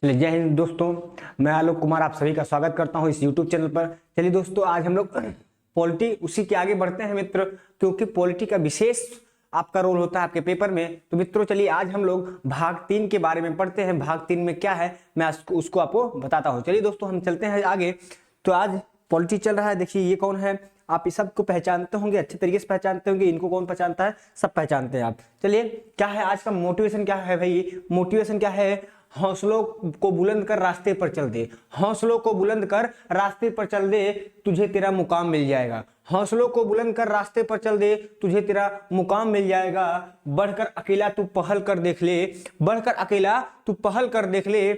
चलिए, जय हिंद दोस्तों। मैं आलोक कुमार आप सभी का स्वागत करता हूं इस YouTube चैनल पर। चलिए दोस्तों, आज हम लोग पॉलिटी उसी के आगे बढ़ते हैं मित्र, क्योंकि पॉलिटी का विशेष आपका रोल होता है आपके पेपर में। तो मित्रों चलिए, आज हम लोग भाग 3 के बारे में पढ़ते हैं। भाग 3 में क्या है मैं उसको आपको बताता हूँ। चलिए दोस्तों, हम चलते हैं आगे। तो आज पॉलिटी चल रहा है। देखिए ये कौन है, आप इस सबको पहचानते होंगे, अच्छे तरीके से पहचानते होंगे। इनको कौन पहचानता है? सब पहचानते हैं आप। चलिए, क्या है आज का मोटिवेशन? क्या है भाई मोटिवेशन? क्या है? हौसलों को बुलंद कर रास्ते पर चल दे। हौसलों को बुलंद कर रास्ते पर चल दे, तुझे तेरा मुकाम मिल जाएगा। हौसलों को बुलंद कर रास्ते पर चल दे, तुझे तेरा मुकाम मिल जाएगा। बढ़कर अकेला तू पहल कर देख ले, बढ़कर अकेला तू पहल कर देख ले,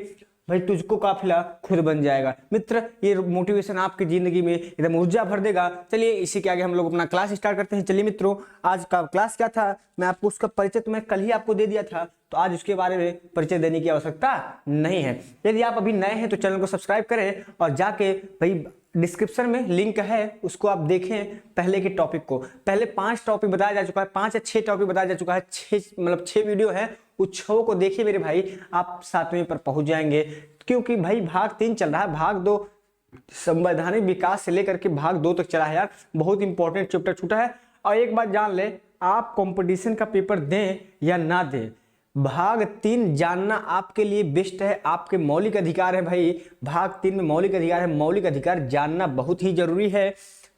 भाई तुझको काफिला खुद बन जाएगा। मित्र, ये मोटिवेशन आपकी जिंदगी में एकदम ऊर्जा भर देगा। चलिए, इसी के आगे हम लोग अपना क्लास स्टार्ट करते हैं। चलिए मित्रों, आज का क्लास क्या था, मैं आपको उसका परिचय तो मैं कल ही आपको दे दिया था, तो आज उसके बारे में परिचय देने की आवश्यकता नहीं है। यदि आप अभी नए हैं तो चैनल को सब्सक्राइब करें और जाके भाई डिस्क्रिप्शन में लिंक है, उसको आप देखें पहले के टॉपिक को। पहले 5 टॉपिक बताया जा चुका है, 5 या 6 टॉपिक बताया जा चुका है। 6 वीडियो है, उस 6 को देखिए मेरे भाई, आप 7वें पर पहुंच जाएंगे। क्योंकि भाई भाग 3 चल रहा है, भाग 2 संवैधानिक विकास से लेकर के भाग 2 तक चला है यार। बहुत इंपॉर्टेंट चैप्टर छूटा है। और एक बात जान ले, आप कंपटीशन का पेपर दें या ना दें, भाग 3 जानना आपके लिए बेस्ट है, आपके मौलिक अधिकार है भाई। भाग 3 में मौलिक अधिकार है, मौलिक अधिकार जानना बहुत ही जरूरी है।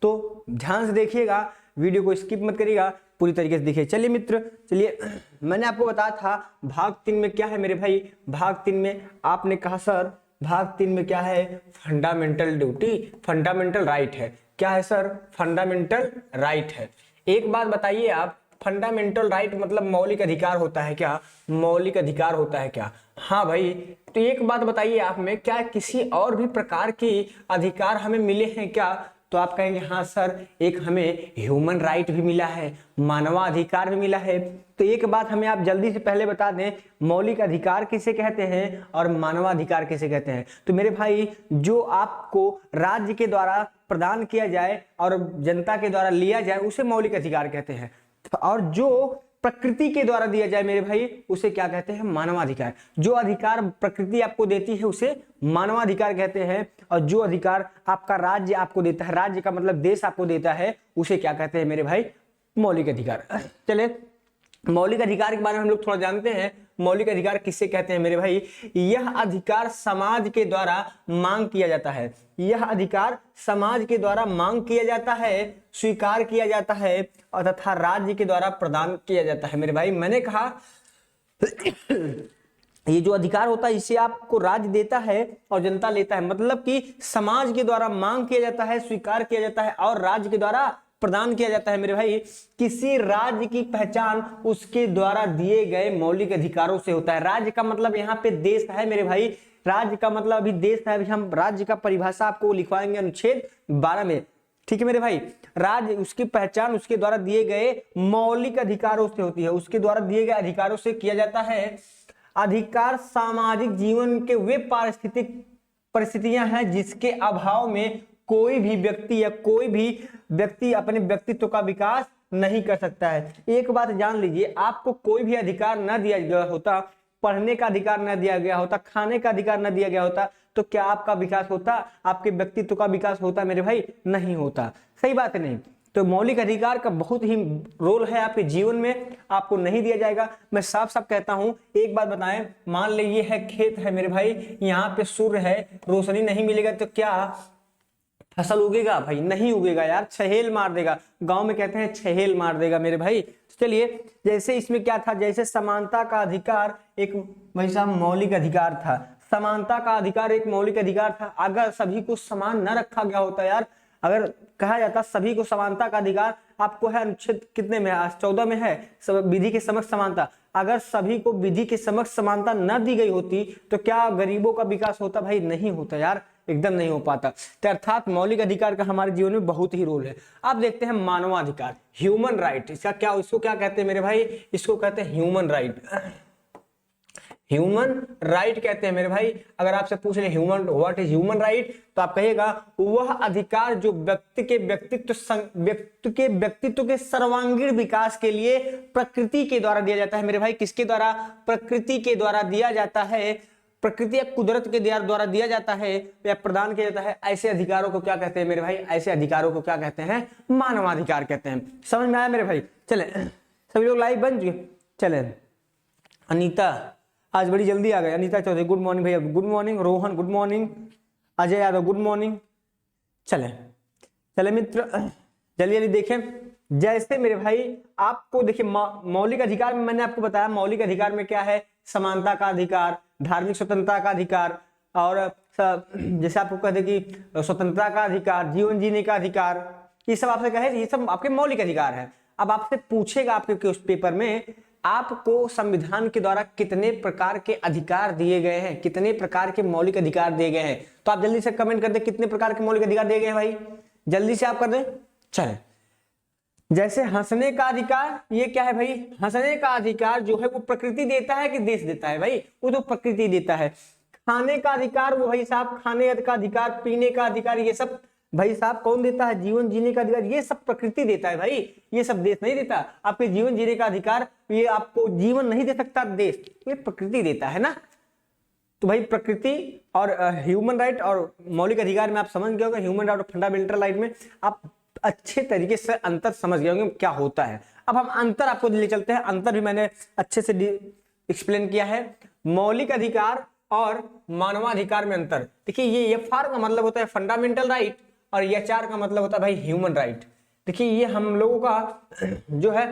तो ध्यान से देखिएगा, वीडियो को स्किप मत करिएगा, पूरी तरीके से देखिए। चलिए मित्र, चलिए मैंने आपको बताया था भाग 3 में क्या है मेरे भाई। भाग 3 में आपने कहा सर भाग 3 में क्या है? फंडामेंटल ड्यूटी, फंडामेंटल राइट है। क्या है सर? फंडामेंटल राइट है। एक बात बताइए आप, फंडामेंटल राइट मतलब मौलिक अधिकार होता है क्या? मौलिक अधिकार होता है क्या? हाँ भाई। तो एक बात बताइए आप में, क्या किसी और भी प्रकार के अधिकार हमें मिले हैं क्या? तो आप कहेंगे हाँ सर, एक हमें ह्यूमन राइट भी मिला है, मानवाधिकार भी मिला है। तो एक बात हमें आप जल्दी से पहले बता दें, मौलिक अधिकार किसे कहते हैं और मानवाधिकार किसे कहते हैं? तो मेरे भाई, जो आपको राज्य के द्वारा प्रदान किया जाए और जनता के द्वारा लिया जाए उसे मौलिक अधिकार कहते हैं। और जो प्रकृति के द्वारा दिया जाए मेरे भाई, उसे क्या कहते हैं? मानवाधिकार। जो अधिकार प्रकृति आपको देती है उसे मानवाधिकार कहते हैं, और जो अधिकार आपका राज्य आपको देता है, राज्य का मतलब देश आपको देता है, उसे क्या कहते हैं मेरे भाई? मौलिक अधिकार। चले, मौलिक अधिकार के बारे में हम लोग थोड़ा जानते हैं। मौलिक अधिकार किससे कहते हैं मेरे भाई? यह अधिकार समाज के द्वारा मांग किया जाता है। यह अधिकार समाज के द्वारा मांग किया जाता है, स्वीकार किया जाता है और तथा राज्य के द्वारा प्रदान किया जाता है। मेरे भाई, मैंने कहा ये जो अधिकार होता है इसे आपको राज्य देता है और जनता लेता है। मतलब कि समाज के द्वारा मांग किया जाता है, स्वीकार किया जाता है और राज्य के द्वारा प्रदान किया जाता है। मेरे भाई, किसी राज्य की पहचान उसके द्वारा दिए गए मौलिक अधिकारों से होता है। राज्य का मतलब यहाँ पे देश है मेरे भाई। राज्य का मतलब अभी देश है। अभी हम राज्य का परिभाषा आपको लिखवाएंगे अनुच्छेद 12 में। ठीक है मेरे भाई, राज्य उसकी पहचान उसके द्वारा दिए गए मौलिक अधिकारों से होती है, उसके द्वारा दिए गए अधिकारों से किया जाता है। अधिकार सामाजिक जीवन के वे परिस्थितियां हैं जिसके अभाव में कोई भी व्यक्ति या कोई भी व्यक्ति अपने व्यक्तित्व का विकास नहीं कर सकता है। एक बात जान लीजिए, आपको कोई भी अधिकार न दिया गया होता, पढ़ने का अधिकार न दिया गया होता, खाने का अधिकार न दिया गया होता, तो क्या आपका विकास होता? आपके व्यक्तित्व का विकास होता मेरे भाई? नहीं होता। सही बात है नहीं? तो मौलिक अधिकार का बहुत ही रोल है आपके जीवन में, आपको नहीं दिया जाएगा। मैं साफ साफ कहता हूं। एक बात बताएं, मान लीजिए है खेत है मेरे भाई, यहाँ पे सूर्य है, रोशनी नहीं मिलेगा तो क्या फसल उगेगा? भाई नहीं उगेगा यार, छहेल मार देगा। गांव में कहते हैं छहेल मार देगा मेरे भाई। चलिए, जैसे इसमें क्या था, जैसे समानता का अधिकार एक भाई साहब मौलिक अधिकार था। समानता का अधिकार एक मौलिक अधिकार था। अगर सभी को समान न रखा गया होता यार, अगर कहा जाता सभी को समानता का अधिकार आपको है, अनुच्छेद कितने में? आज 14 में है, विधि के समक्ष समानता। अगर सभी को विधि के समक्ष समानता न दी गई होती तो क्या गरीबों का विकास होता? भाई नहीं होता यार, एकदम नहीं हो पाता। तो अर्थात मौलिक अधिकार का हमारे जीवन में बहुत ही रोल है। अब देखते हैं मानवाधिकार, ह्यूमन राइट। इसका क्या, इसको क्या कहते हैं मेरे भाई? इसको कहते हैं ह्यूमन राइट। ह्यूमन राइट कहते हैं मेरे भाई। अगर आपसे पूछ ले human what is human right, तो आप कहिएगा वह अधिकार जो व्यक्ति के व्यक्तित्व के सर्वांगीण विकास के लिए प्रकृति के द्वारा दिया जाता है। मेरे भाई, किसके द्वारा? प्रकृति के द्वारा दिया जाता है। प्रकृति या कुदरत के द्वारा दिया जाता है या प्रदान किया जाता है, ऐसे अधिकारों को क्या कहते हैं मेरे भाई? ऐसे अधिकारों को क्या कहते हैं? मानवाधिकार कहते हैं। समझ में आया मेरे भाई? चले सभी लोग लाइव बन चुके? चले अनीता आज बड़ी जल्दी आ गए। अनीता चौधरी गुड मॉर्निंग भैया, good morning. Rohan good morning. Ajay Yadav good morning. चले मित्र जल्दी जल्दी देखें। जैसे मेरे भाई आपको देखिए मौलिक अधिकार में मैंने आपको बताया, मौलिक अधिकार में क्या है? समानता का अधिकार, धार्मिक स्वतंत्रता का अधिकार, और जैसे आपको कहते कि स्वतंत्रता का अधिकार, जीवन जीने का अधिकार, ये सब आपसे कहे ये सब आपके मौलिक अधिकार है। अब आपसे पूछेगा आपके उस पेपर में, आपको संविधान के द्वारा कितने प्रकार के अधिकार दिए गए हैं, कितने प्रकार के मौलिक अधिकार दिए गए हैं? तो आप जल्दी से कमेंट कर दे कितने प्रकार के मौलिक अधिकार दिए गए हैं भाई, जल्दी से आप कर दें। चले जैसे हंसने का अधिकार, ये क्या है भाई? हंसने का अधिकार जो है वो प्रकृति देता है कि देश देता है भाई? वो तो प्रकृति देता है। खाने का अधिकार, वो भाई साहब खाने का अधिकार, पीने का अधिकार, ये सब भाई साहब कौन देता है? जीवन जीने का अधिकार, ये सब प्रकृति देता है भाई, ये सब देश नहीं देता। आपके जीवन जीने का अधिकार, ये आपको जीवन नहीं दे सकता देश, ये प्रकृति देता है ना। तो भाई प्रकृति और ह्यूमन राइट और मौलिक अधिकार में आप समझ गए होंगे, ह्यूमन राइट और फंडामेंटल राइट में आप अच्छे तरीके से अंतर समझ गए होंगे क्या होता है। अब हम अंतर आपको ले चलते हैं, अंतर भी मैंने अच्छे से एक्सप्लेन किया है। मौलिक अधिकार और मानवाधिकार में अंतर देखिए, ये एफआर का मतलब होता है फंडामेंटल राइट और एचआर का मतलब होता है भाई ह्यूमन राइट। देखिए ये हम लोगों का जो है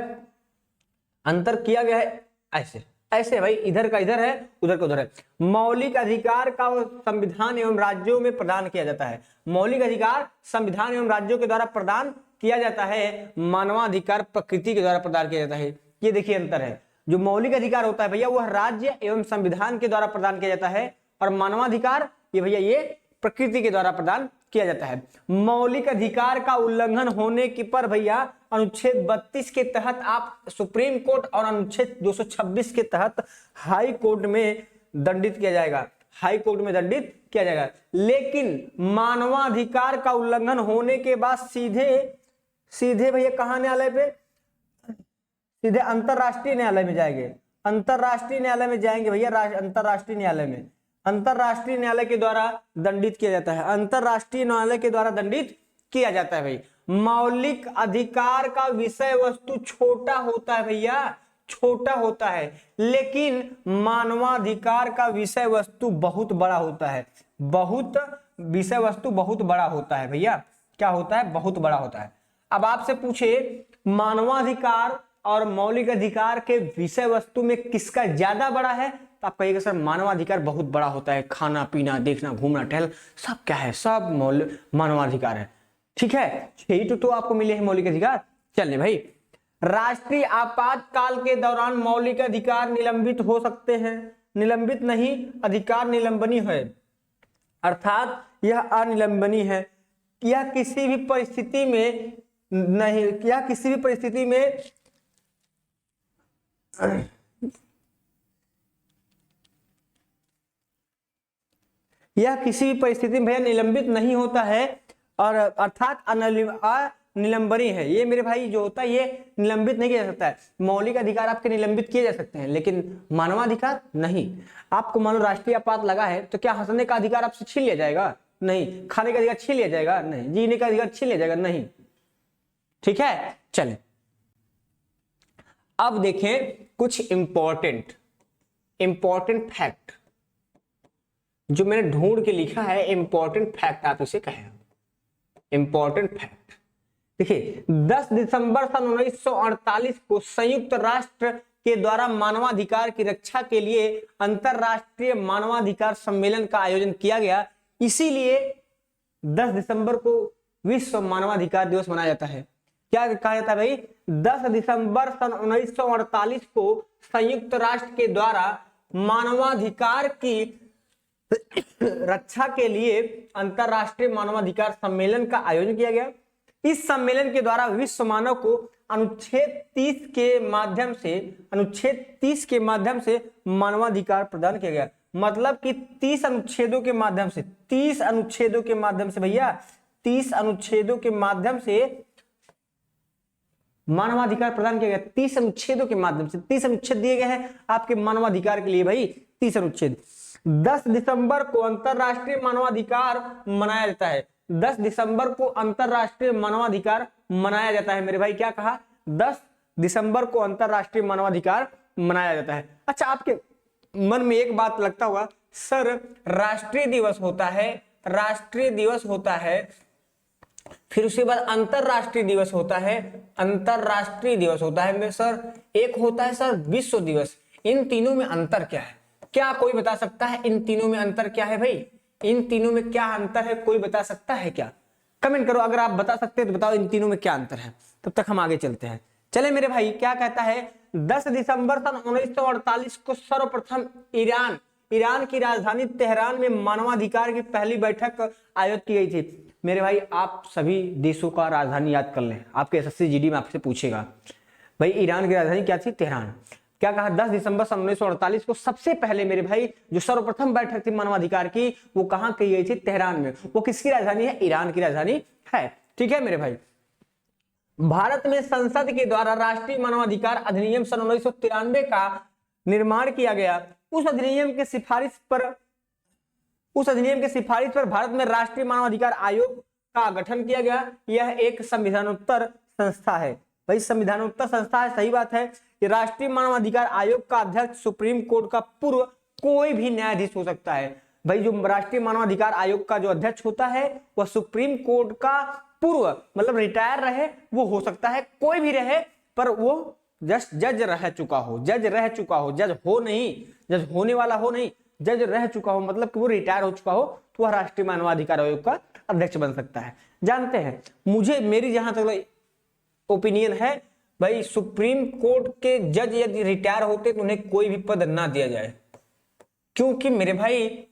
अंतर किया गया है ऐसे ऐसे भाई, इधर का इधर है, उधर का उधर है। मौलिक अधिकार का संविधान एवं राज्यों में प्रदान किया जाता है। मौलिक अधिकार संविधान एवं राज्यों के द्वारा प्रदान किया जाता है, मानवाधिकार प्रकृति के द्वारा प्रदान किया जाता है। ये देखिए अंतर है। जो मौलिक अधिकार होता है भैया वह राज्य एवं संविधान के द्वारा प्रदान किया जाता है, और मानवाधिकार ये भैया ये प्रकृति के द्वारा प्रदान किया जाता है। मौलिक अधिकार का उल्लंघन होने की पर भैया अनुच्छेद 32 के तहत आप सुप्रीम कोर्ट और अनुच्छेद 226 के तहत हाई कोर्ट में दंडित किया जाएगा, हाई कोर्ट में दंडित किया जाएगा। लेकिन मानवाधिकार का उल्लंघन होने के बाद सीधे भैया कहां न्यायालय पे? सीधे अंतरराष्ट्रीय न्यायालय में जाएंगे, अंतरराष्ट्रीय न्यायालय में जाएंगे भैया, अंतरराष्ट्रीय न्यायालय में, अंतरराष्ट्रीय न्यायालय के द्वारा दंडित किया जाता है, अंतरराष्ट्रीय न्यायालय के द्वारा दंडित किया जाता है भाई। मौलिक अधिकार का विषय वस्तु छोटा होता है भैया, छोटा होता है, लेकिन मानवाधिकार का विषय वस्तु बहुत बड़ा होता है। विषय वस्तु बहुत बड़ा होता है भैया, क्या होता है? बहुत बड़ा होता है। अब आपसे पूछे मानवाधिकार और मौलिक अधिकार के विषय वस्तु में किसका ज्यादा बड़ा है, तो आप कहिएगा सर मानवाधिकार बहुत बड़ा होता है, खाना पीना देखना घूमना टहल सब क्या है, सब मानवाधिकार है। ठीक है, 6 तो आपको मिले हैं मौलिक अधिकार। चलिए भाई, राष्ट्रीय आपातकाल के दौरान मौलिक अधिकार निलंबित हो सकते हैं, निलंबित नहीं, अधिकार निलंबनी है, अर्थात यह अनिलंबनी है। यह किसी भी परिस्थिति में नहीं, यह किसी भी परिस्थिति में यह किसी भी परिस्थिति में भैया निलंबित नहीं होता है, और अर्थात अनिलंबनी है। ये मेरे भाई जो होता है ये निलंबित नहीं किया जा सकता है। मौलिक अधिकार आपके निलंबित किए जा सकते हैं, लेकिन मानवाधिकार नहीं। आपको मान लो राष्ट्रीय आपात लगा है, तो क्या हंसने का अधिकार आपसे छीन लिया जाएगा? नहीं। खाने का अधिकार छीन लिया जाएगा? नहीं। जीने का अधिकार छीन लिया जाएगा? नहीं। ठीक है, चलें अब देखें कुछ इंपॉर्टेंट फैक्ट जो मैंने ढूंढ के लिखा है। इंपॉर्टेंट फैक्ट आप इसे कहें, इंपॉर्टेंट फैक्ट। देखिए 10 दिसंबर सन 1948 को संयुक्त राष्ट्र के द्वारा मानवाधिकार की रक्षा के लिए अंतरराष्ट्रीय मानवाधिकार सम्मेलन का आयोजन किया गया। इसीलिए 10 दिसंबर को विश्व मानवाधिकार दिवस मनाया जाता है। क्या कहा जाता है भाई? 10 दिसंबर सन 1948 को संयुक्त राष्ट्र के द्वारा मानवाधिकार की रक्षा के लिए अंतरराष्ट्रीय मानवाधिकार सम्मेलन का आयोजन किया गया। इस सम्मेलन के द्वारा विश्व मानव को अनुच्छेद 30 के माध्यम से मानवाधिकार प्रदान किया गया। मतलब कि 30 अनुच्छेदों के माध्यम से, 30 अनुच्छेदों के माध्यम से भैया, 30 अनुच्छेदों के माध्यम से मानवाधिकार प्रदान किया गया। 30 अनुच्छेदों के माध्यम से, 30 अनुच्छेद दिए गए हैं आपके मानवाधिकार के लिए भाई, 30 अनुच्छेद। 10 दिसंबर को अंतरराष्ट्रीय मानवाधिकार मनाया जाता है। 10 दिसंबर को अंतरराष्ट्रीय मानवाधिकार मनाया जाता है मेरे भाई। क्या कहा? 10 दिसंबर को अंतरराष्ट्रीय मानवाधिकार मनाया जाता है। अच्छा, आपके मन में एक बात लगता होगा, सर राष्ट्रीय दिवस होता है, राष्ट्रीय दिवस होता है, फिर उसके बाद अंतरराष्ट्रीय दिवस होता है, अंतरराष्ट्रीय दिवस होता है सर, एक होता है सर विश्व दिवस। इन तीनों में अंतर क्या है? क्या कोई बता सकता है इन तीनों में अंतर क्या है भाई? इन तीनों में क्या अंतर है, कोई बता सकता है क्या? कमेंट करो, अगर आप बता सकते हैं तो बताओ इन तीनों में क्या अंतर है। तब तक हम आगे चलते हैं। चले मेरे भाई, क्या कहता है? 10 दिसंबर सन 1948 को सर्वप्रथम ईरान की राजधानी तेहरान में मानवाधिकार की पहली बैठक आयोजित की गई थी। मेरे भाई, आप सभी देशों का राजधानी याद कर लें, आपके एसएससी जीडी में आपसे पूछेगा भाई ईरान की राजधानी क्या थी? तेहरान। क्या कहा? 10 दिसंबर सन 1948 को सबसे पहले मेरे भाई जो सर्वप्रथम बैठक थी मानवाधिकार की, वो कहां की गई थी? तेहरान में। वो किसकी राजधानी है? ईरान की राजधानी है। ठीक है मेरे भाई। भारत में संसद के द्वारा राष्ट्रीय मानवाधिकार अधिनियम सन 1993 का निर्माण किया गया। उस अधिनियम के सिफारिश पर भारत में राष्ट्रीय मानवाधिकार आयोग का गठन किया गया। यह एक संविधानोत्तर संस्था है। भाई संविधानोत्तर संस्था है, सही बात है। ये राष्ट्रीय मानवाधिकार आयोग का अध्यक्ष सुप्रीम कोर्ट का पूर्व कोई भी न्यायाधीश हो सकता है। भाई जो राष्ट्रीय मानवाधिकार आयोग का जो अध्यक्ष होता है वह सुप्रीम कोर्ट का पूर्व, मतलब रिटायर रहे, वो हो सकता है, कोई भी रहे, पर वो जज रह चुका हो, जज होने वाला हो नहीं, जज रह चुका हो, मतलब कि वो रिटायर हो चुका हो, तो वह राष्ट्रीय मानवाधिकार आयोग का अध्यक्ष बन सकता है। जानते हैं, मेरी जहां तक ओपिनियन है भाई, सुप्रीम कोर्ट के जज यदि रिटायर होते तो उन्हें कोई भी पद ना दिया जाए, क्योंकि मेरे भाई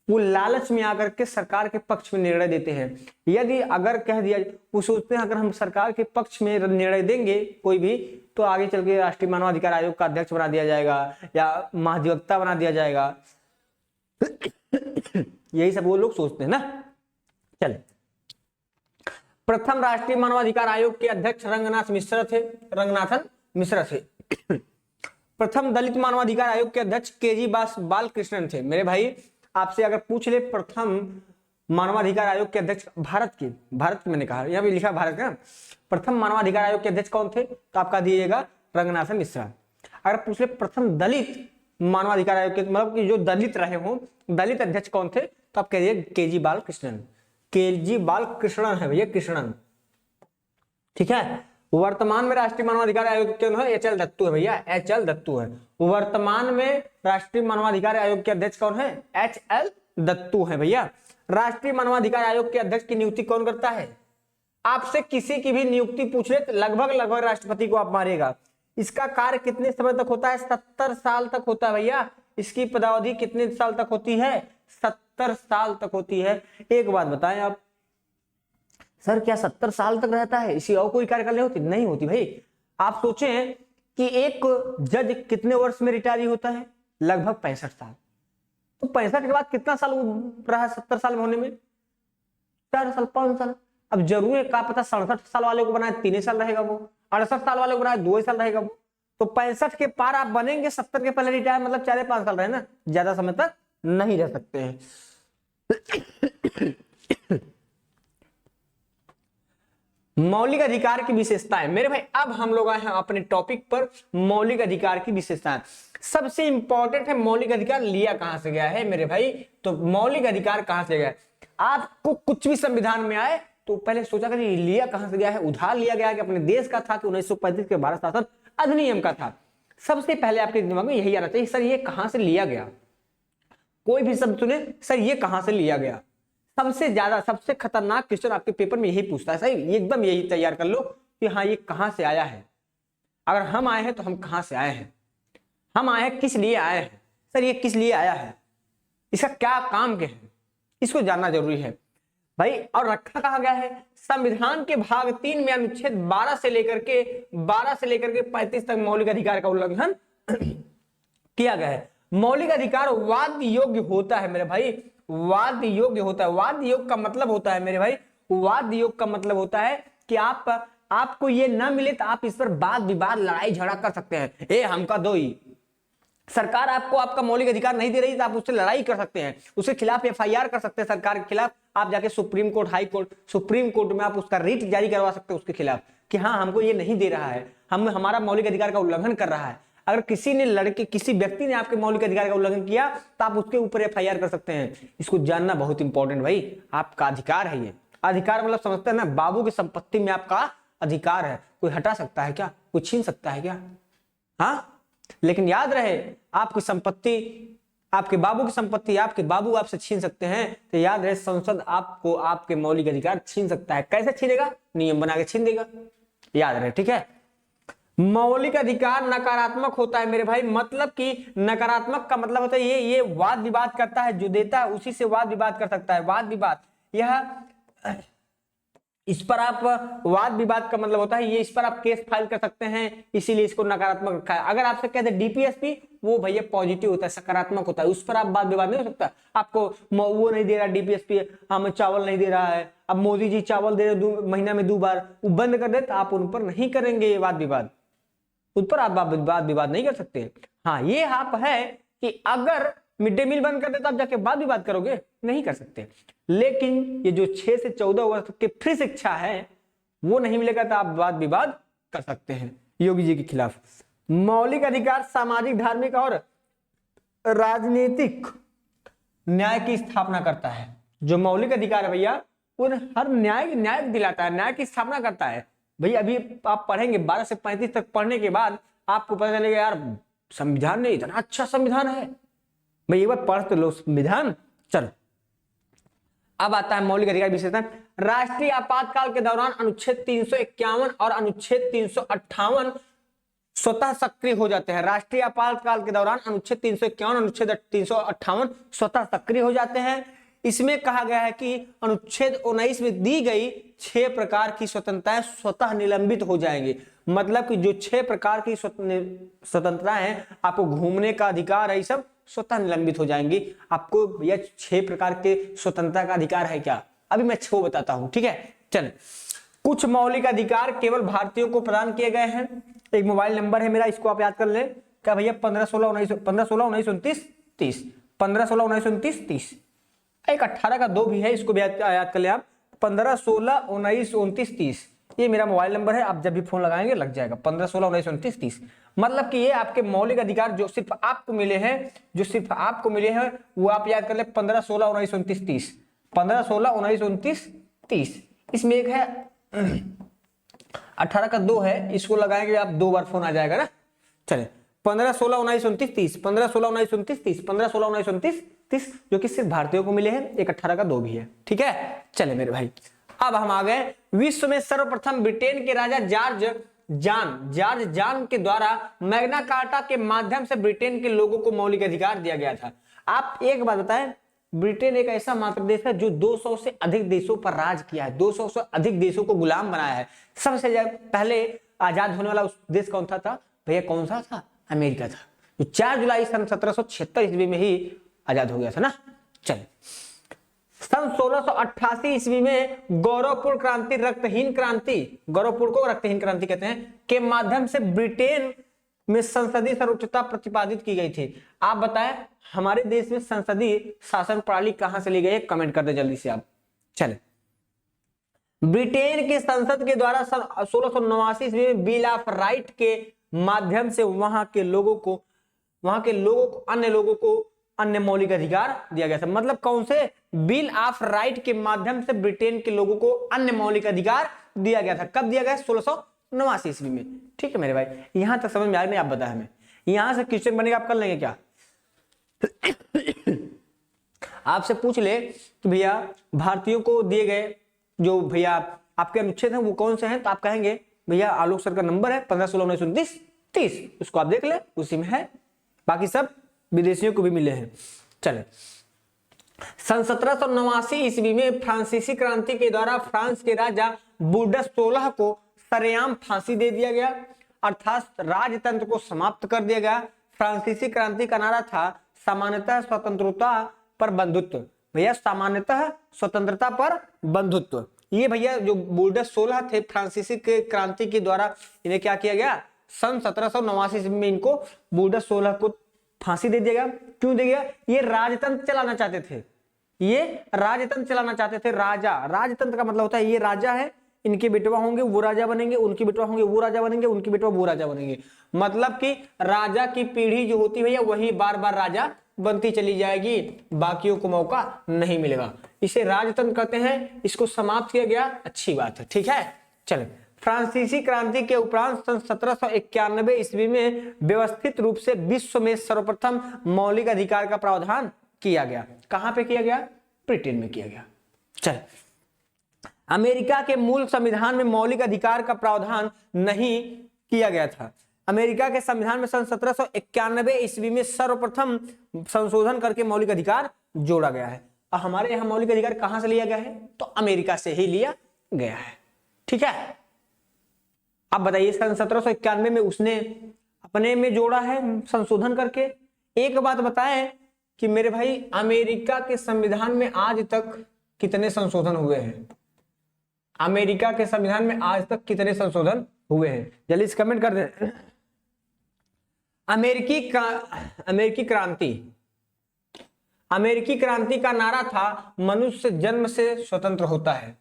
वो लालच में आकर के सरकार के पक्ष में निर्णय देते हैं। यदि अगर कह दिया, वो सोचते हैं अगर हम सरकार के पक्ष में निर्णय देंगे कोई भी, तो आगे चल के राष्ट्रीय मानवाधिकार आयोग का अध्यक्ष बना दिया जाएगा या महाधिवक्ता बना दिया जाएगा। यही सब वो लोग सोचते हैं ना। चले, प्रथम राष्ट्रीय मानवाधिकार आयोग के अध्यक्ष रंगनाथन मिश्र थे। प्रथम दलित मानवाधिकार आयोग के अध्यक्ष केजी बालकृष्णन थे। मेरे भाई आपसे अगर पूछ ले प्रथम मानवाधिकार आयोग के अध्यक्ष भारत की मैंने कहा, यहाँ भी लिखा भारत का, प्रथम मानवाधिकार आयोग के अध्यक्ष कौन थे? तो आपका दिएगा रंगनाथन मिश्रा। अगर पूछ ले प्रथम दलित मानवाधिकार आयोग के, मतलब कि जो दलित रहे हो, दलित अध्यक्ष कौन थे? तो आप कह दिए केजी बालकृष्णन है भैया, कृष्णन। ठीक है। वर्तमान में राष्ट्रीय मानवाधिकार आयोग के एच.एल. दत्तू है भैया, एच.एल. दत्तू है। वर्तमान में राष्ट्रीय मानवाधिकार आयोग के अध्यक्ष कौन है? एच.एल. दत्तू है भैया। राष्ट्रीय मानवाधिकार आयोग के अध्यक्ष की नियुक्ति कौन करता है? आपसे किसी की भी नियुक्ति पूछ ले तो लगभग राष्ट्रपति को आप मारेगा। इसका कार्य कितने समय तक होता है? 70 साल तक होता है भैया। इसकी पदावधि कितने साल तक होती है? 70 साल तक होती है। एक बात बताएं आप, सर क्या 70 साल तक रहता है? इसी और कोई कार्यकाल नहीं होती? नहीं होती भाई। आप सोचें कि एक जज कितने वर्ष में रिटायरी होता है? लगभग 65 साल। तो 65 के बाद कितना साल रहा 70 साल में होने में? 4 साल, 5 साल। अब जरूर है, क्या पता 67 साल वाले को बनाए 3 साल रहेगा वो, 68 साल वाले को बनाए 2 साल रहेगा वो। तो 65 के पार आप बनेंगे, 70 के पहले रिटायर, मतलब 4-5 साल रहे ना, ज्यादा समय तक नहीं रह सकते हैं। मौलिक अधिकार की विशेषताएं। मेरे भाई अब हम लोग आए हैं अपने टॉपिक पर, मौलिक अधिकार की विशेषताएं। सबसे इंपॉर्टेंट है मौलिक अधिकार लिया कहां से गया है मेरे भाई। तो मौलिक अधिकार कहां से गया? आपको कुछ भी संविधान में आए तो पहले सोचा करिए लिया कहां से गया है। उधार लिया गया कि अपने देश का था कि 1935 के भारत शासन अधिनियम का था? सबसे पहले आपके दिमाग में यही आना चाहिए, सर ये कहां से लिया गया। कोई भी शब्द सुने, सर ये कहां से लिया गया। सबसे ज्यादा, सबसे खतरनाक क्वेश्चन आपके पेपर में यही पूछता है। सही, एकदम यही तैयार कर लो कि हाँ ये कहां से आया है। अगर हम आए हैं तो हम कहां से आए हैं, हम आए हैं किस लिए आए हैं, सर ये किस लिए आया है, इसका क्या काम क्या है, इसको जानना जरूरी है भाई। और रखा कहा गया है? संविधान के भाग 3 में अनुच्छेद 12 से लेकर के 35 तक मौलिक अधिकार का उल्लंघन किया गया है। मौलिक अधिकार वाद योग्य होता है मेरे भाई, वाद योग्य होता है। वाद योग का मतलब होता है मेरे भाई, वाद योग का मतलब होता है कि आपको ये ना मिले तो आप इस पर वाद विवाद लड़ाई झगड़ा कर सकते हैं। ए हमका दो ही, सरकार आपको आपका मौलिक अधिकार नहीं दे रही तो आप उससे लड़ाई कर सकते हैं, उसके खिलाफ एफआईआर कर सकते हैं, सरकार के खिलाफ आप जाके supreme court, high court, supreme court में आप उसका रिट जारी करवा सकते हैं उसके खिलाफ कि हाँ हमको ये नहीं दे रहा है, हम हमारा मौलिक अधिकार का उल्लंघन कर रहा है। अगर किसी ने लड़के किसी व्यक्ति ने आपके मौलिक अधिकार का उल्लंघन किया तो आप उसके ऊपर एफआईआर कर सकते हैं। इसको जानना बहुत इंपॉर्टेंट भाई, आपका अधिकार है ये। अधिकार मतलब समझते हैं ना, बाबू की संपत्ति में आपका अधिकार है, कोई हटा सकता है क्या, कोई छीन सकता है क्या? हाँ, लेकिन याद रहे आपकी संपत्ति, आपके बाबू की संपत्ति आपके बाबू आपसे छीन सकते हैं, तो याद रहे संसद आपको आपके मौलिक अधिकार छीन सकता है। कैसे छीनेगा? नियम बना के छीन देगा, याद रहे, ठीक है। मौलिक अधिकार नकारात्मक होता है मेरे भाई, मतलब कि नकारात्मक का मतलब होता है ये वाद विवाद करता है, जो देता है उसी से वाद विवाद कर सकता है। वाद विवाद, यह इस पर आप वाद विवाद का मतलब होता है ये, इस पर आप केस फाइल कर सकते हैं, इसीलिए इसको नकारात्मक रखा है। अगर आपसे कहते हैं डीपीएसपी, वो भैया पॉजिटिव होता है, सकारात्मक होता है, उस पर आप वाद विवाद नहीं हो सकता। आपको वो नहीं दे रहा डीपीएसपी, हमें चावल नहीं दे रहा है, अब मोदी जी चावल दे रहे महीना में 2 बार, वो बंद कर दे तो आप उन पर नहीं करेंगे ये वाद विवाद, उन पर आप वाद विवाद नहीं कर सकते। हाँ, ये आप है कि अगर मिड डे मील बंद कर दे तो आप जाके वाद विवाद करोगे, नहीं कर सकते। लेकिन ये जो 6 से 14 वर्ष की फ्री शिक्षा है वो नहीं मिलेगा तो आप वाद विवाद कर सकते हैं योगी जी के खिलाफ। मौलिक अधिकार सामाजिक, धार्मिक और राजनीतिक न्याय की स्थापना करता है। जो मौलिक अधिकार है भैया वो हर न्याय दिलाता है, न्याय की स्थापना करता है। भैया अभी आप पढ़ेंगे 12 से 35 तक पढ़ने के बाद आपको पता चलेगा यार संविधान ने इतना अच्छा संविधान है, भाई एक बार पढ़ तो लो संविधान। चलो अब आता है मौलिक अधिकार विशेषता। राष्ट्रीय आपातकाल के दौरान अनुच्छेद 351 और अनुच्छेद 358 स्वतः सक्रिय हो जाते हैं। राष्ट्रीय आपातकाल के दौरान अनुच्छेद 351 अनुच्छेद 358 स्वतः सक्रिय हो जाते हैं। इसमें कहा गया है कि अनुच्छेद 19 में दी गई 6 प्रकार की स्वतंत्रताएं स्वतः निलंबित हो जाएंगी। मतलब कि जो 6 प्रकार की स्वतंत्रताएं हैं, आपको घूमने का अधिकार है, ये सब स्वतः निलंबित हो जाएंगी। आपको भैया 6 प्रकार के स्वतंत्रता का अधिकार है क्या? अभी मैं 6 बताता हूं, ठीक है। चल, कुछ मौलिक अधिकार केवल भारतीयों को प्रदान किए गए हैं। एक मोबाइल नंबर है मेरा, इसको आप याद कर ले क्या भैया, 15 16 19 29 30 15 16 19 29 30। एक 18 का 2 भी है, इसको भी याद कर ले आप, 15 16 19 29 30। ये मेरा मोबाइल नंबर है, आप जब भी फोन लगाएंगे लग जाएगा 15 16 19 29 30। मतलब कि ये आपके मौलिक अधिकार जो सिर्फ आपको मिले हैं, वो आप याद कर ले 15 16 19 29 30। 15 16 19 29 30। इसमें एक है 18 का 2 है, इसको लगाएंगे आप 2 बार फोन आ जाएगा ना। चले 15 16 19 29 30, 15 16 19 29 30, 15 16 19 29 30, जो कि सिर्फ भारतीयों को मिले हैं। एक 18 का 2 भी है, ठीक है। चले मेरे भाई, अब हम आ गए विश्व में सर्वप्रथम ब्रिटेन के राजा जॉर्ज जॉन के द्वारा मैग्ना कार्टा के माध्यम से ब्रिटेन के लोगों को मौलिक अधिकार दिया गया था। आप एक बात बताएं, ब्रिटेन एक ऐसा मात्र देश है जो 200 से अधिक देशों पर राज किया है, 200 से अधिक देशों को गुलाम बनाया है। सबसे पहले आजाद होने वाला उस देश कौन सा था भैया? कौन सा था? अमेरिका था, जो 4 जुलाई सन 1776 ईस्वी में ही आजाद हो गया था ना। चलिए, सन 1688 ईस्वी में गौरवपूर्ण क्रांति, गौरवपूर्ण को रक्तहीन क्रांति कहते हैं, के माध्यम से ब्रिटेन में संसदीय सर्वोच्चता प्रतिपादित की गई थी। आप बताएं हमारे देश में संसदीय शासन प्रणाली कहां से ली गई है? कमेंट कर दे जल्दी से आप। चले, ब्रिटेन के संसद के द्वारा सन 1689 ईस्वी में बिल ऑफ राइट के माध्यम से वहां के लोगों को अन्य मौलिक अधिकार दिया गया था। मतलब कौन से? बिल ऑफ राइट के माध्यम से ब्रिटेन के लोगों को अन्य मौलिक अधिकार दिया गया था। कब दिया गया? 1689 ईस्वी में, ठीक है मेरे भाई। यहां तक समझ में आ गया? आप बताया हमें। यहां से क्वेश्चन बनेगा, आप कर लेंगे क्या? आपसे पूछ ले कि भैया भारतीयों को दिए गए जो भैया आपके अनुच्छेद हैं वो कौन से हैं, तो आप कहेंगे भैया आलोक सर का नंबर है 15 16 19 29 30, उसको आप देख ले, उसी में है। बाकी सब विदेशियों को भी मिले हैं। चले, सन 1789 ईस्वी में फ्रांसीसी क्रांति के द्वारा फ्रांस के राजा बुडस 16 को सरेआम फांसी दे दिया गया, अर्थात राजतंत्र को समाप्त कर दिया गया। फ्रांसीसी क्रांति का नारा था सामान्यतः स्वतंत्रता पर बंधुत्व। भैया सामान्यतः स्वतंत्रता पर बंधुत्व। ये भैया जो बुडस 16 थे, फ्रांसीसी के क्रांति के द्वारा इन्हें क्या किया गया? सन 1789 में इनको बुडस 16 को फांसी दे दिया गया। क्यों दे गया? ये राजतंत्र चलाना चाहते थे, ये राजतंत्र चलाना चाहते थे। राजा, राजतंत्र का मतलब होता है ये राजा है, इनके बेटवा होंगे वो राजा बनेंगे, उनके बेटवा होंगे वो राजा बनेंगे, उनके बेटवा वो राजा बनेंगे। मतलब कि राजा की पीढ़ी जो होती है वही बार बार राजा बनती चली जाएगी, बाकियों को मौका नहीं मिलेगा। इसे राजतंत्र कहते हैं। इसको समाप्त किया गया, अच्छी बात है, ठीक है। चले, फ्रांसीसी क्रांति के उपरांत सन 1791 ईस्वी में व्यवस्थित रूप से विश्व में सर्वप्रथम मौलिक अधिकार का प्रावधान किया गया। कहां पे किया गया? ब्रिटेन में किया गया। चल, अमेरिका के मूल संविधान में मौलिक अधिकार का प्रावधान नहीं किया गया था। अमेरिका के संविधान में सन 1791 ईस्वी में सर्वप्रथम संशोधन करके मौलिक अधिकार जोड़ा गया है। और हमारे यहाँ मौलिक अधिकार कहां से लिया गया है? तो अमेरिका से ही लिया गया है, ठीक है। अब बताइए, सन 1791 में उसने अपने में जोड़ा है संशोधन करके। एक बात बताएं कि मेरे भाई, अमेरिका के संविधान में आज तक कितने संशोधन हुए हैं? अमेरिका के संविधान में आज तक कितने संशोधन हुए हैं? जल्दी से कमेंट कर दें। अमेरिकी क्रांति का नारा था मनुष्य जन्म से स्वतंत्र होता है।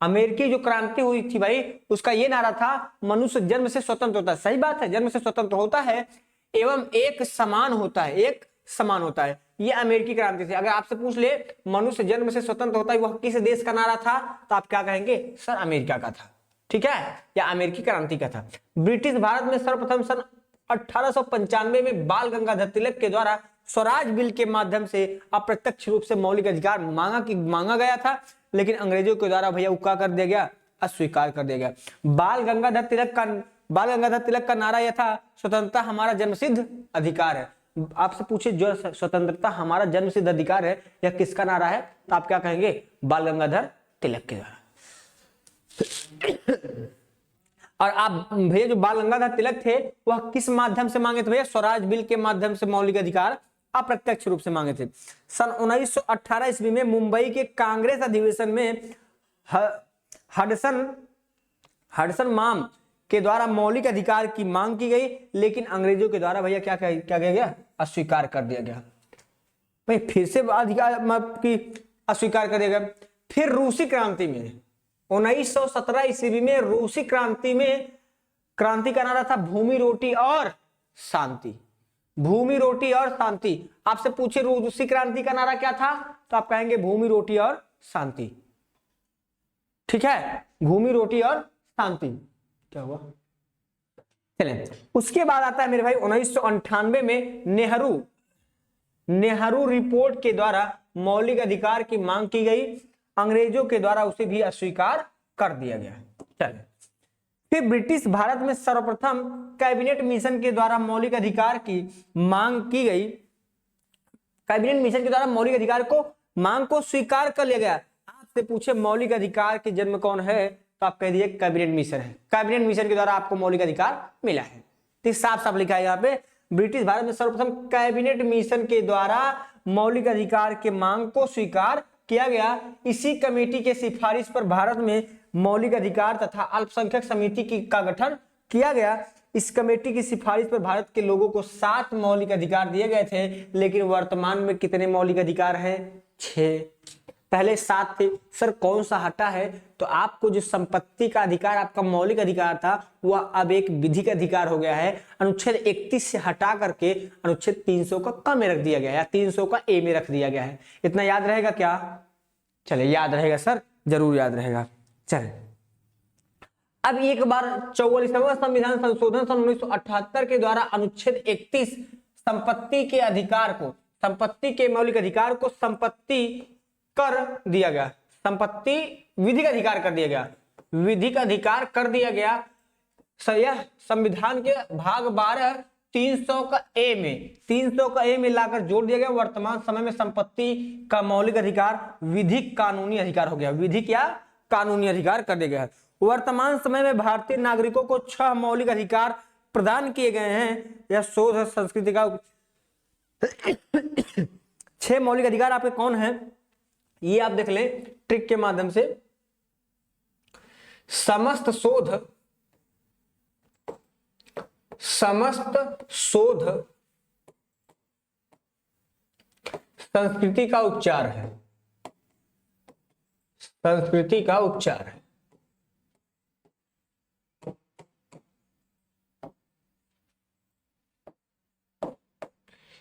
अमेरिकी जो क्रांति हुई थी भाई, उसका ये नारा था मनुष्य जन्म से स्वतंत्र होता है। सही बात है, जन्म से स्वतंत्र होता है एवं एक समान होता है, एक समान होता है। ये अमेरिकी क्रांति थी। अगर आपसे पूछ ले मनुष्य जन्म से स्वतंत्र होता है वह किस देश का नारा था, तो आप क्या कहेंगे? सर अमेरिका का था, ठीक है, या अमेरिकी क्रांति का था। ब्रिटिश भारत में सर्वप्रथम सन 1895 में बाल गंगाधर तिलक के द्वारा स्वराज बिल के माध्यम से अप्रत्यक्ष रूप से मौलिक अधिकार मांगा गया था, लेकिन अंग्रेजों के द्वारा भैया क्या कर दिया गया? अस्वीकार कर दिया गया। बाल गंगाधर तिलक का नारा यह था, स्वतंत्रता हमारा जन्मसिद्ध अधिकार है। आपसे पूछे जो स्वतंत्रता हमारा जन्मसिद्ध अधिकार है, यह किसका नारा है? तो आप क्या कहेंगे? बाल गंगाधर तिलक के द्वारा। और आप भैया जो बाल गंगाधर तिलक थे वह किस माध्यम से मांगे थे भैया? स्वराज बिल के माध्यम से मौलिक अधिकार अप्रत्यक्ष रूप से मांगे थे। सन 1918 ईस्वी में मुंबई के कांग्रेस अधिवेशन में हडसन माम के द्वारा मौलिक अधिकार की मांग की गई, लेकिन अंग्रेजों के द्वारा भैया क्या किया गया? अस्वीकार कर दिया गया। भाई फिर से अधिकार की अस्वीकार कर दिया गया। फिर रूसी क्रांति में 1917 ईस्वी में रूसी क्रांति का नारा था भूमि रोटी और शांति। भूमि रोटी और शांति। आपसे पूछे रूसी क्रांति का नारा क्या था, तो आप कहेंगे भूमि रोटी और शांति, ठीक है, भूमि रोटी और शांति। क्या हुआ? चलें, उसके बाद आता है मेरे भाई 1998 में नेहरू रिपोर्ट के द्वारा मौलिक अधिकार की मांग की गई, अंग्रेजों के द्वारा उसे भी अस्वीकार कर दिया गया। चलिए, फिर ब्रिटिश भारत में सर्वप्रथम कैबिनेट मिशन के द्वारा मौलिक अधिकार की मांग की गई। कैबिनेट मिशन के द्वारा मौलिक अधिकार को मांग को स्वीकार कर लिया गया। आपसे पूछे मौलिक अधिकार के जन्म कौन है, तो आप कह दिए कैबिनेट मिशन है। कैबिनेट मिशन के द्वारा आपको मौलिक अधिकार मिला है, तो साफ साफ लिखा है यहाँ पे, ब्रिटिश भारत में सर्वप्रथम कैबिनेट मिशन के द्वारा मौलिक अधिकार के मांग को स्वीकार किया गया। इसी कमेटी के सिफारिश पर भारत में मौलिक अधिकार तथा अल्पसंख्यक समिति का गठन किया गया। इस कमेटी की सिफारिश पर भारत के लोगों को 7 मौलिक अधिकार दिए गए थे, लेकिन वर्तमान में कितने मौलिक अधिकार हैं? 6। पहले 7 थे। सर कौन सा हटा है? तो आपको जो संपत्ति का अधिकार आपका मौलिक अधिकार था वह अब एक विधिक अधिकार हो गया है। अनुच्छेद 31 से हटा करके अनुच्छेद 300 का क में रख दिया गया है, 300 का ए में रख दिया गया है। इतना याद रहेगा क्या? चले याद रहेगा सर, जरूर याद रहेगा। चले अब एक बार 44वां संविधान संशोधन सन 1978 के द्वारा अनुच्छेद 31 संपत्ति के अधिकार को, संपत्ति के मौलिक अधिकार को संपत्ति कर दिया गया, संपत्ति विधिक अधिकार कर दिया गया, विधिक अधिकार कर दिया गया। यह संविधान के भाग 12 300 का ए में, 300 का ए में लाकर जोड़ दिया गया। वर्तमान समय में संपत्ति का मौलिक अधिकार विधिक कानूनी अधिकार हो गया, विधिक या कानूनी अधिकार कर दिया गया। वर्तमान समय में भारतीय नागरिकों को 6 मौलिक अधिकार प्रदान किए गए हैं। यह शोध संस्कृति का 6 मौलिक अधिकार आपके कौन है, ये आप देख लें ट्रिक के माध्यम से। समस्त शोध संस्कृति का उपचार है, संस्कृति का उपचार है।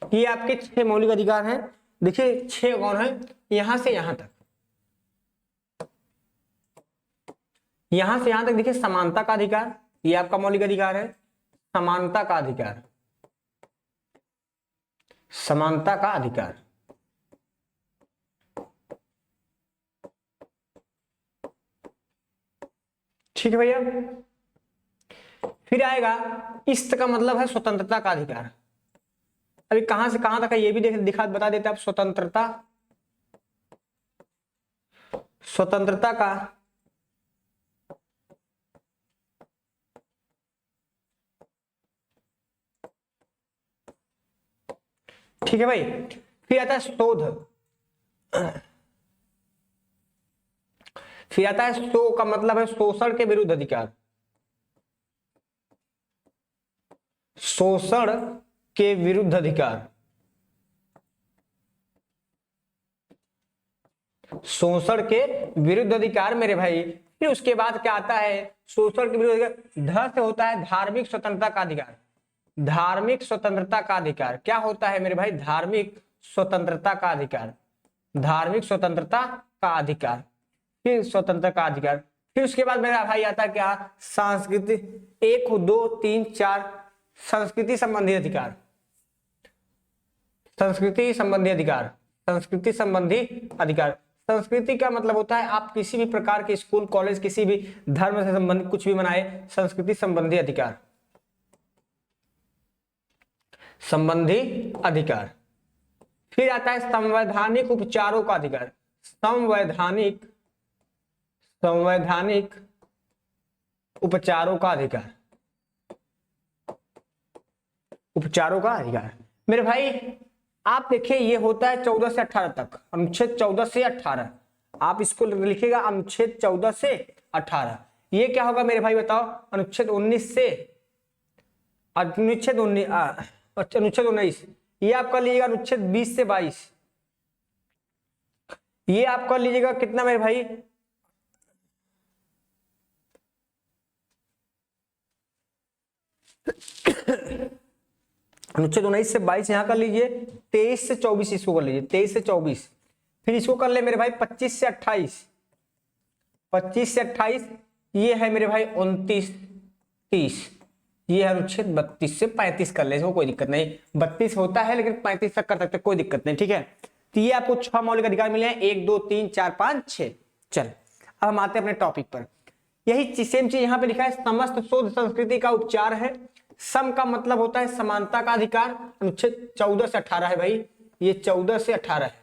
ये आपके 6 मौलिक अधिकार हैं। देखिए 6 कौन है, यहां से यहां तक, यहां से यहां तक देखिए समानता का अधिकार, ये आपका मौलिक अधिकार है। समानता का अधिकार, समानता का अधिकार, ठीक है भैया। फिर आएगा इस्त का मतलब है स्वतंत्रता का अधिकार। अभी कहां से कहां तक है ये भी दिखा बता देते आप। स्वतंत्रता, स्वतंत्रता का ठीक है भाई। फिर आता है शोध, फिर आता है शो का मतलब है शोषण के विरुद्ध अधिकार, शोषण के विरुद्ध अधिकार, शोषण के विरुद्ध अधिकार मेरे भाई। फिर उसके बाद क्या आता है, शोषण के विरुद्ध अधिकार। ध से होता है धार्मिक स्वतंत्रता का अधिकार, धार्मिक स्वतंत्रता का अधिकार। क्या होता है मेरे भाई, धार्मिक स्वतंत्रता का अधिकार, धार्मिक स्वतंत्रता का अधिकार। फिर स्वतंत्रता का अधिकार। फिर उसके बाद मेरा भाई आता है क्या, संस्कृति, 1 2 3 4 संस्कृति संबंधी अधिकार, संस्कृति संबंधी अधिकार, संस्कृति संबंधी अधिकार। संस्कृति का मतलब होता है आप किसी भी प्रकार के स्कूल कॉलेज किसी भी धर्म से संबंधित कुछ भी बनाए, संस्कृति संबंधी अधिकार, संबंधी अधिकार। फिर आता है संवैधानिक उपचारों का अधिकार, संवैधानिक, संवैधानिक उपचारों का अधिकार, उपचारों का अधिकार। मेरे भाई आप देखिए ये होता है 14 से 18 तक, अनुच्छेद 14 से 18। आप इसको लिखिएगा अनुच्छेद 14 से 18। ये क्या होगा मेरे भाई बताओ, अनुच्छेद 19 से अनुच्छेद 19, ये आप कर लीजिएगा अनुच्छेद 20 से 22। ये आप कर लीजिएगा कितना मेरे भाई, अनुच्छेद 19 से 22 यहां कर लीजिए, 23 से 24 इसको कर लीजिए, 23 से 24। फिर इसको कर ले मेरे भाई 25 से 28, 25 से 28 ये है मेरे भाई 29 30, ये है अनुच्छेद 32 से 35 कर ले, इसको कोई दिक्कत नहीं। 32 होता है लेकिन 35 तक कर सकते, कोई दिक्कत नहीं, ठीक है। तो ये आपको 6 मौलिक अधिकार मिले हैं, 1 2 3 4 5 6। चल अब हम आते हैं अपने टॉपिक पर। यही सेम चीज यहाँ पे लिखा है, समस्त शोध संस्कृति का उपचार है। सम का मतलब होता है समानता का अधिकार, अनुच्छेद 14 से 18 है भाई, ये 14 से 18 है,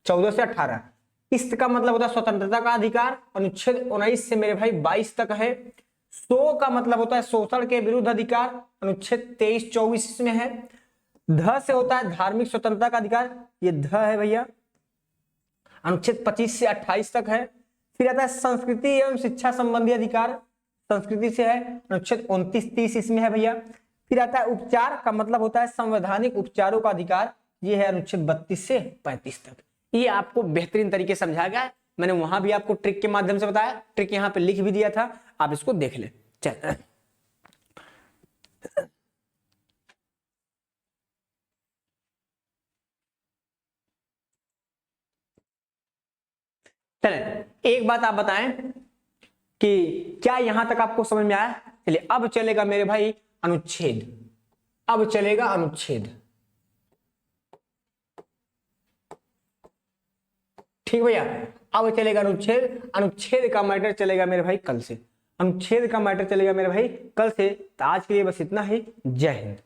14 से 18। इस्त का मतलब होता है स्वतंत्रता का अधिकार, अनुच्छेद 19 से मेरे भाई 22 तक है। शो का मतलब होता है शोषण के विरुद्ध अधिकार, अनुच्छेद 23 24 इसमें है। ध से होता है धार्मिक स्वतंत्रता का अधिकार, ये ध है भैया, अनुच्छेद 25 से 28 तक है। फिर आता है संस्कृति एवं शिक्षा संबंधी अधिकार, संस्कृति से है, अनुच्छेद 29 30 इसमें है भैया। फिर आता है उपचार का मतलब होता है संवैधानिक उपचारों का अधिकार, ये है अनुच्छेद 32 से 35 तक। ये आपको बेहतरीन तरीके से समझाया गया है, मैंने वहां भी आपको ट्रिक के माध्यम से बताया, ट्रिक यहाँ पे लिख भी दिया था, आप इसको देख ले। चल चले एक बात आप बताएं कि क्या यहां तक आपको समझ में आया। चलिए अब चलेगा मेरे भाई अनुच्छेद, अब चलेगा अनुच्छेद, ठीक भैया। अब चलेगा अनुच्छेद, अनुच्छेद का मैटर चलेगा मेरे भाई कल से, अनुच्छेद का मैटर चलेगा मेरे भाई कल से। तो आज के लिए बस इतना ही, जय हिंद।